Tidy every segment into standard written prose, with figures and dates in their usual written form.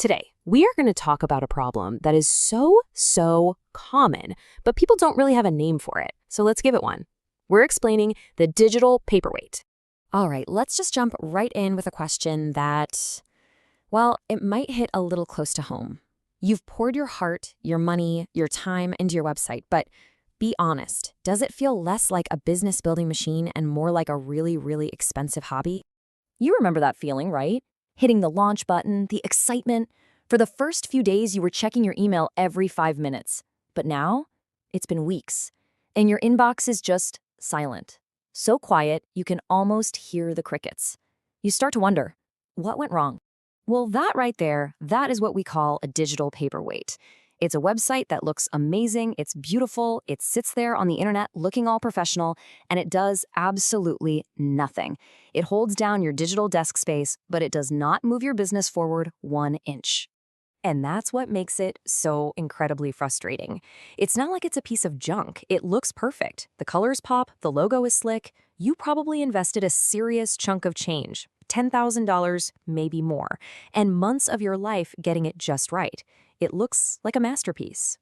Today, we are going to talk about a problem that is so common, but people don't really have a name for it. So let's give it one. We're explaining the digital paperweight. All right, let's just jump right in with a question that, well, it might hit a little close to home. You've poured your heart, your money, your time into your website, but be honest, does it feel less like a business building machine and more like a really expensive hobby? You remember that feeling, right? Hitting the launch button, the excitement. For the first few days, you were checking your email every 5 minutes. But now, it's been weeks, and your inbox is just silent. So quiet, you can almost hear the crickets. You start to wonder, what went wrong? Well, that right there, that is what we call a digital paperweight. It's a website that looks amazing, it's beautiful, it sits there on the internet looking all professional, and it does absolutely nothing. It holds down your digital desk space, but it does not move your business forward 1 inch. And that's what makes it so incredibly frustrating. It's not like it's a piece of junk. It looks perfect. The colors pop, the logo is slick. You probably invested a serious chunk of change, $10,000, maybe more, and months of your life getting it just right. It looks like a masterpiece.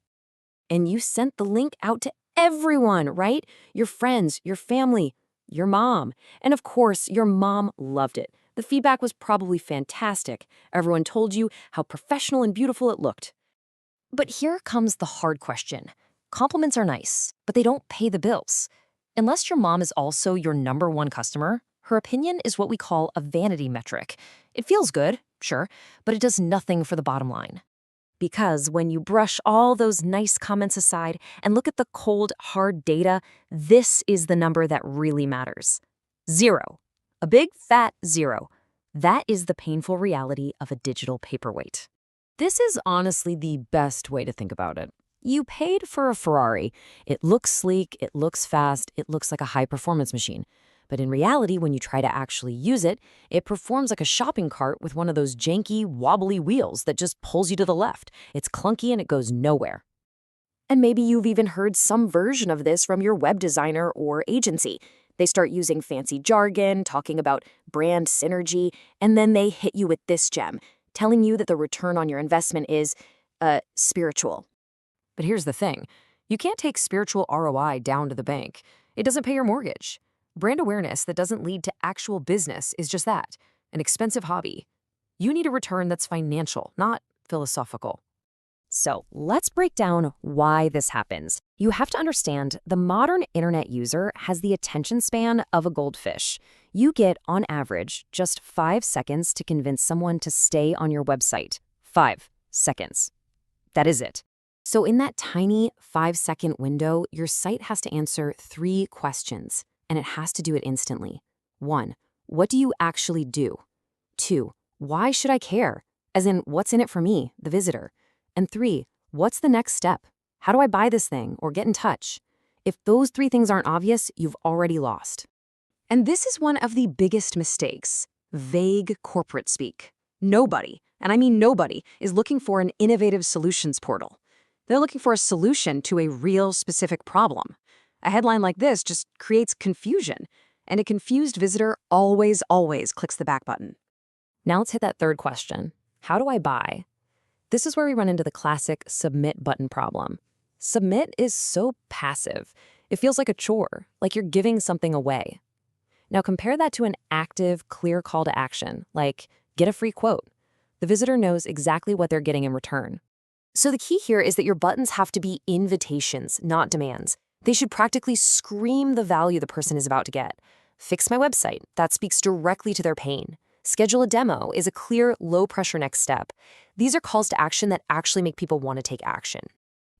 And you sent the link out to everyone, right? Your friends, your family, your mom. And of course, your mom loved it. The feedback was probably fantastic. Everyone told you how professional and beautiful it looked. But here comes the hard question. Compliments are nice, but they don't pay the bills. Unless your mom is also your #1 customer, her opinion is what we call a vanity metric. It feels good, sure, but it does nothing for the bottom line. Because when you brush all those nice comments aside and look at the cold, hard data, this is the number that really matters. 0. A big, fat 0. That is the painful reality of a digital paperweight. This is honestly the best way to think about it. You paid for a Ferrari. It looks sleek, it looks fast, it looks like a high-performance machine. But in reality, when you try to actually use it, it performs like a shopping cart with one of those janky, wobbly wheels that just pulls you to the left. It's clunky and it goes nowhere. And maybe you've even heard some version of this from your web designer or agency. They start using fancy jargon, talking about brand synergy, and then they hit you with this gem, telling you that the return on your investment is, spiritual. But here's the thing. You can't take spiritual ROI down to the bank. It doesn't pay your mortgage. Brand awareness that doesn't lead to actual business is just that, an expensive hobby. You need a return that's financial, not philosophical. So let's break down why this happens. You have to understand the modern internet user has the attention span of a goldfish. You get, on average, just 5 seconds to convince someone to stay on your website. 5 seconds. That is it. So in that tiny 5-second window, your site has to answer 3 questions. And it has to do it instantly. 1, what do you actually do? 2, why should I care? As in, what's in it for me, the visitor? And 3, what's the next step? How do I buy this thing or get in touch? If those 3 things aren't obvious, you've already lost. And this is one of the biggest mistakes. Vague corporate speak. Nobody, and I mean nobody, is looking for an innovative solutions portal. They're looking for a solution to a real specific problem. A headline like this just creates confusion, and a confused visitor always clicks the back button. Now let's hit that third question. How do I buy? This is where we run into the classic submit button problem. Submit is so passive. It feels like a chore, like you're giving something away. Now compare that to an active, clear call to action, like get a free quote. The visitor knows exactly what they're getting in return. So the key here is that your buttons have to be invitations, not demands. They should practically scream the value the person is about to get. Fix my website. That speaks directly to their pain. Schedule a demo is a clear, low-pressure next step. These are calls to action that actually make people want to take action.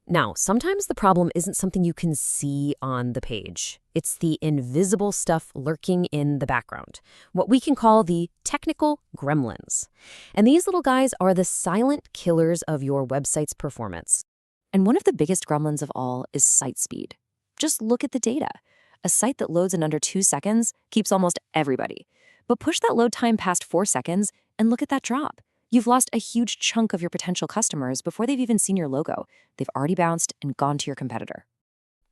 Now, sometimes the problem isn't something you can see on the page. It's the invisible stuff lurking in the background, what we can call the technical gremlins. And these little guys are the silent killers of your website's performance. And one of the biggest gremlins of all is site speed. Just look at the data. A site that loads in under 2 seconds keeps almost everybody. But push that load time past 4 seconds and look at that drop. You've lost a huge chunk of your potential customers before they've even seen your logo. They've already bounced and gone to your competitor.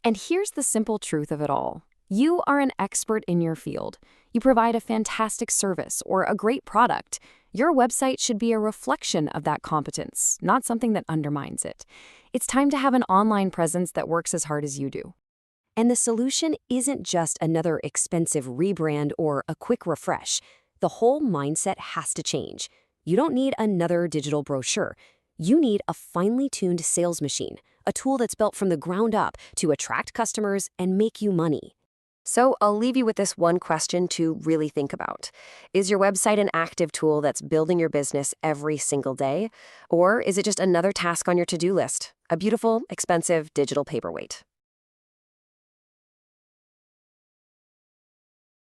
And here's the simple truth of it all. You are an expert in your field. You provide a fantastic service or a great product. Your website should be a reflection of that competence, not something that undermines it. It's time to have an online presence that works as hard as you do. And the solution isn't just another expensive rebrand or a quick refresh. The whole mindset has to change. You don't need another digital brochure. You need a finely tuned sales machine, a tool that's built from the ground up to attract customers and make you money. So I'll leave you with this one question to really think about. Is your website an active tool that's building your business every single day? Or is it just another task on your to-do list, a beautiful, expensive digital paperweight?